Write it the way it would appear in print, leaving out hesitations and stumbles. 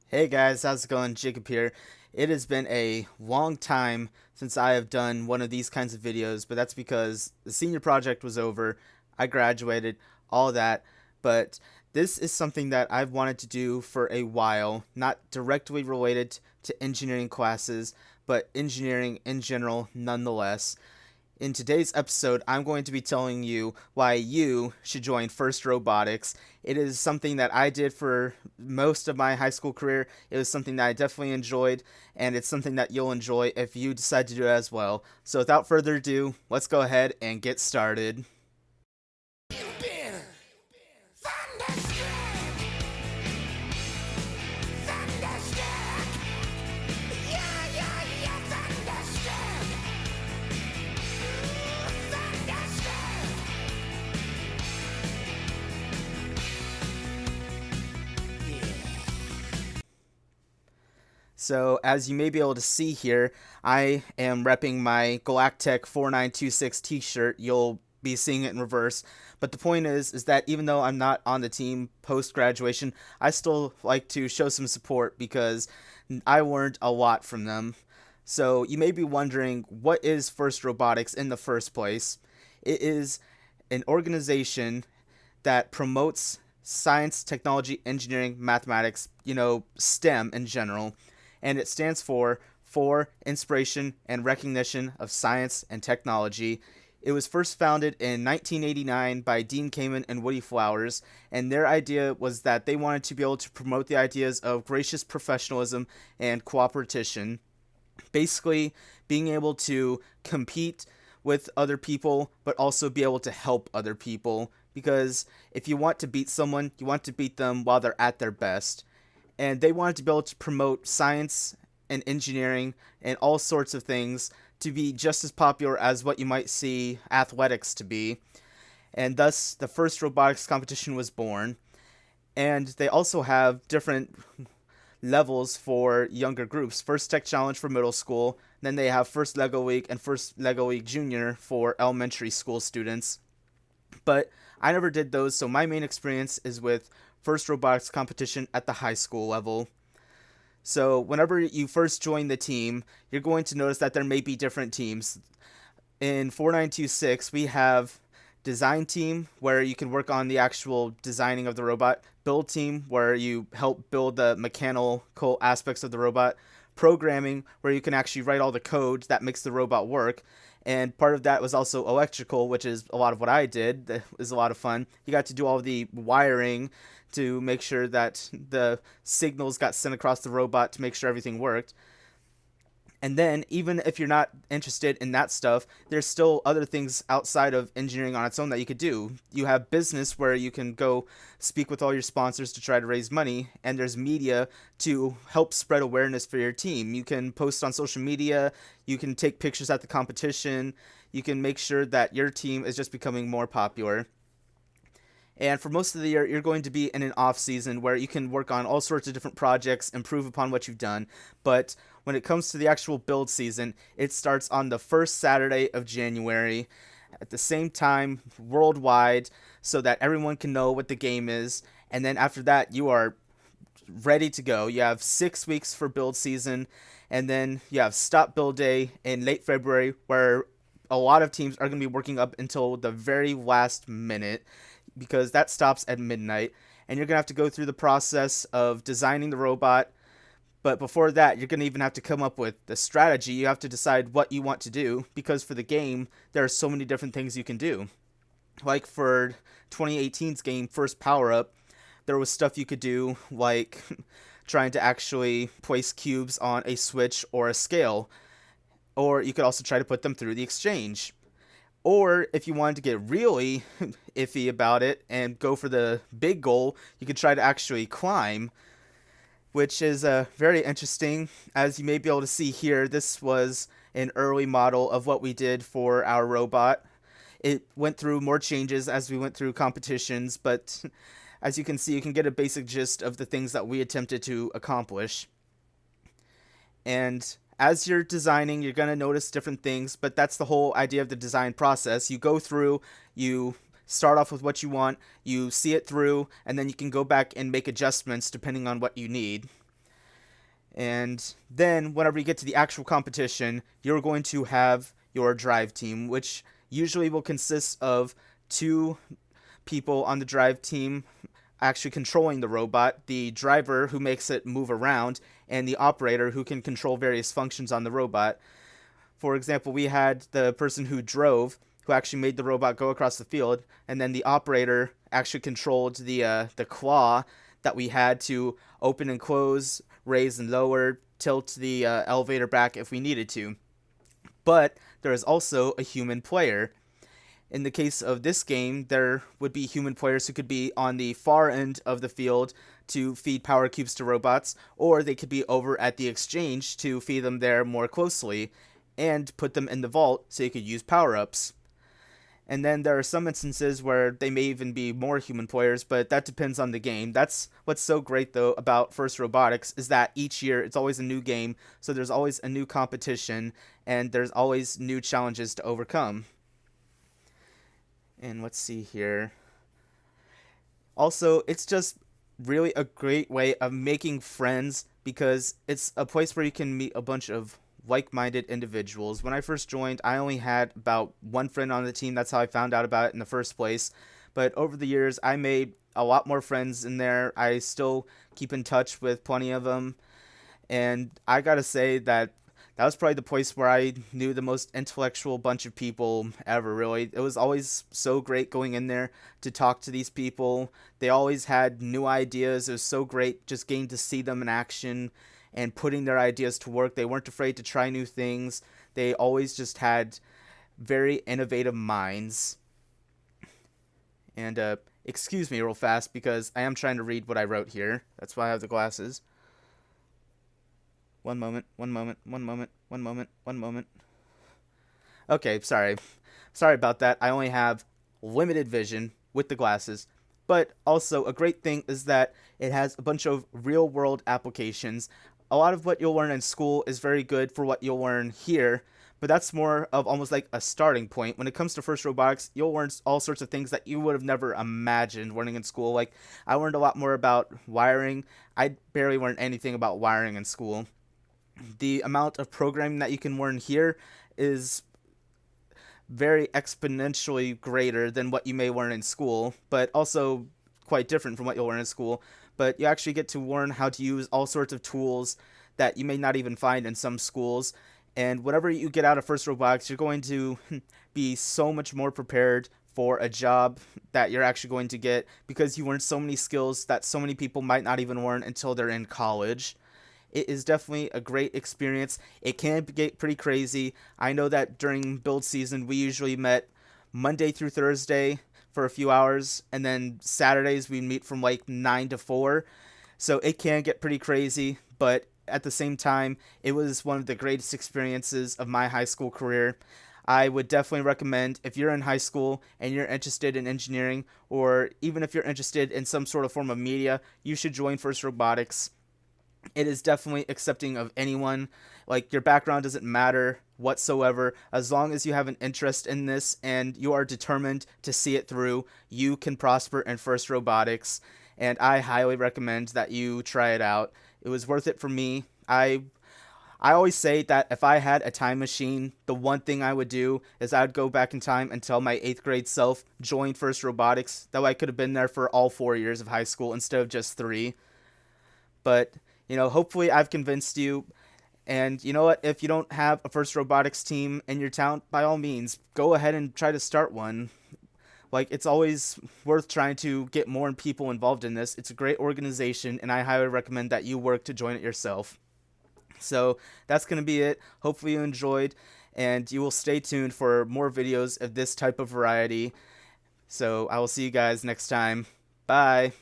Hey guys, how's it going? Jacob here. It has been a long time since I have done one of these kinds of videos, but that's because the senior project was over, I graduated, all that, but this is something that I've wanted to do for a while, not directly related to engineering classes, but engineering in general nonetheless. In today's episode, I'm going to be telling you why you should join First Robotics. It is something that I did for most of my high school career. It was something that I definitely enjoyed, and it's something that you'll enjoy if you decide to do it as well. So, without further ado, let's go ahead and get started. So, as you may be able to see here, I am repping my Galactech 4926 t-shirt. You'll be seeing it in reverse. But the point is that even though I'm not on the team post-graduation, I still like to show some support because I learned a lot from them. So, you may be wondering, what is First Robotics in the first place? It is an organization that promotes science, technology, engineering, mathematics, STEM in general, and it stands for Inspiration and Recognition of Science and Technology. It was first founded in 1989 by Dean Kamen and Woody Flowers, and their idea was that they wanted to be able to promote the ideas of gracious professionalism and cooperation. Basically, being able to compete with other people, but also be able to help other people. Because if you want to beat someone, you want to beat them while they're at their best. And they wanted to be able to promote science and engineering and all sorts of things to be just as popular as what you might see athletics to be. And thus, the first robotics competition was born. And they also have different levels for younger groups. First Tech Challenge for middle school, then they have First Lego Week and First Lego Week Junior for elementary school students. But I never did those, so my main experience is with First Robotics competition at the high school level. So whenever you first join the team, you're going to notice that there may be different teams. In 4926, we have design team, where you can work on the actual designing of the robot, build team, where you help build the mechanical aspects of the robot, programming, where you can actually write all the code that makes the robot work, and part of that was also electrical, which is a lot of what I did. That was a lot of fun. You got to do all the wiring to make sure that the signals got sent across the robot to make sure everything worked. And then, even if you're not interested in that stuff, there's still other things outside of engineering on its own that you could do. You have business, where you can go speak with all your sponsors to try to raise money, and there's media to help spread awareness for your team. You can post on social media, you can take pictures at the competition, you can make sure that your team is just becoming more popular. And for most of the year, you're going to be in an off season where you can work on all sorts of different projects, improve upon what you've done. But when it comes to the actual build season, it starts on the first Saturday of January at the same time worldwide, so that everyone can know what the game is. And then after that, you are ready to go. You have 6 weeks for build season, and then you have stop build day in late February, where a lot of teams are going to be working up until the very last minute, because that stops at midnight, and you're going to have to go through the process of designing the robot. But before that, you're going to even have to come up with the strategy. You have to decide what you want to do, because for the game, there are so many different things you can do. Like for 2018's game, First Power Up, there was stuff you could do, like trying to actually place cubes on a switch or a scale. Or you could also try to put them through the exchange. Or if you wanted to get really iffy about it and go for the big goal, you could try to actually climb, which is very interesting. As you may be able to see here, this was an early model of what we did for our robot. It went through more changes as we went through competitions, but as you can see, you can get a basic gist of the things that we attempted to accomplish. And as you're designing, you're going to notice different things, but that's the whole idea of the design process. You go through, you start off with what you want, you see it through, and then you can go back and make adjustments depending on what you need. And then whenever you get to the actual competition, you're going to have your drive team, which usually will consist of two people on the drive team actually controlling the robot, the driver who makes it move around, and the operator who can control various functions on the robot. For example, we had the person who drove, who actually made the robot go across the field, and then the operator actually controlled the claw that we had to open and close, raise and lower, tilt the elevator back if we needed to. But there is also a human player. In the case of this game, there would be human players who could be on the far end of the field to feed power cubes to robots, or they could be over at the exchange to feed them there more closely and put them in the vault so you could use power-ups. And then there are some instances where they may even be more human players, but that depends on the game. That's what's so great, though, about First Robotics, is that each year it's always a new game, so there's always a new competition, and there's always new challenges to overcome. And let's see here. Also, it's just really a great way of making friends because it's a place where you can meet a bunch of like-minded individuals. When I first joined, I only had about one friend on the team. That's how I found out about it in the first place. But over the years, I made a lot more friends in there. I still keep in touch with plenty of them. And I gotta say that that was probably the place where I knew the most intellectual bunch of people ever, really. It was always so great going in there to talk to these people. They always had new ideas. It was so great just getting to see them in action and putting their ideas to work. They weren't afraid to try new things. They always just had very innovative minds. And excuse me real fast because I am trying to read what I wrote here. That's why I have the glasses. One moment, one moment, one moment, one moment, one moment. Okay, sorry. Sorry about that. I only have limited vision with the glasses. But also, a great thing is that it has a bunch of real world applications. A lot of what you'll learn in school is very good for what you'll learn here, but that's more of almost like a starting point. When it comes to First Robotics, you'll learn all sorts of things that you would have never imagined learning in school. Like, I learned a lot more about wiring. I barely learned anything about wiring in school. The amount of programming that you can learn here is very exponentially greater than what you may learn in school, but also quite different from what you'll learn in school. But you actually get to learn how to use all sorts of tools that you may not even find in some schools. And whatever you get out of First Robotics, you're going to be so much more prepared for a job that you're actually going to get because you learn so many skills that so many people might not even learn until they're in college. It is definitely a great experience. It can get pretty crazy. I know that during build season, we usually met Monday through Thursday for a few hours, and then Saturdays we meet from like 9 to 4. So it can get pretty crazy, but at the same time, it was one of the greatest experiences of my high school career. I would definitely recommend if you're in high school and you're interested in engineering, or even if you're interested in some sort of form of media, you should join First Robotics. It is definitely accepting of anyone. Like, your background doesn't matter whatsoever. As long as you have an interest in this and you are determined to see it through, you can prosper in First Robotics. And I highly recommend that you try it out. It was worth it for me. I always say that if I had a time machine, the one thing I would do is I would go back in time and tell my 8th grade self, join First Robotics. That way I could have been there for all 4 years of high school instead of just 3. But hopefully I've convinced you. And you know what? If you don't have a First Robotics team in your town, by all means, go ahead and try to start one. Like, it's always worth trying to get more people involved in this. It's a great organization, and I highly recommend that you work to join it yourself. So that's going to be it. Hopefully you enjoyed, and you will stay tuned for more videos of this type of variety. So I will see you guys next time. Bye.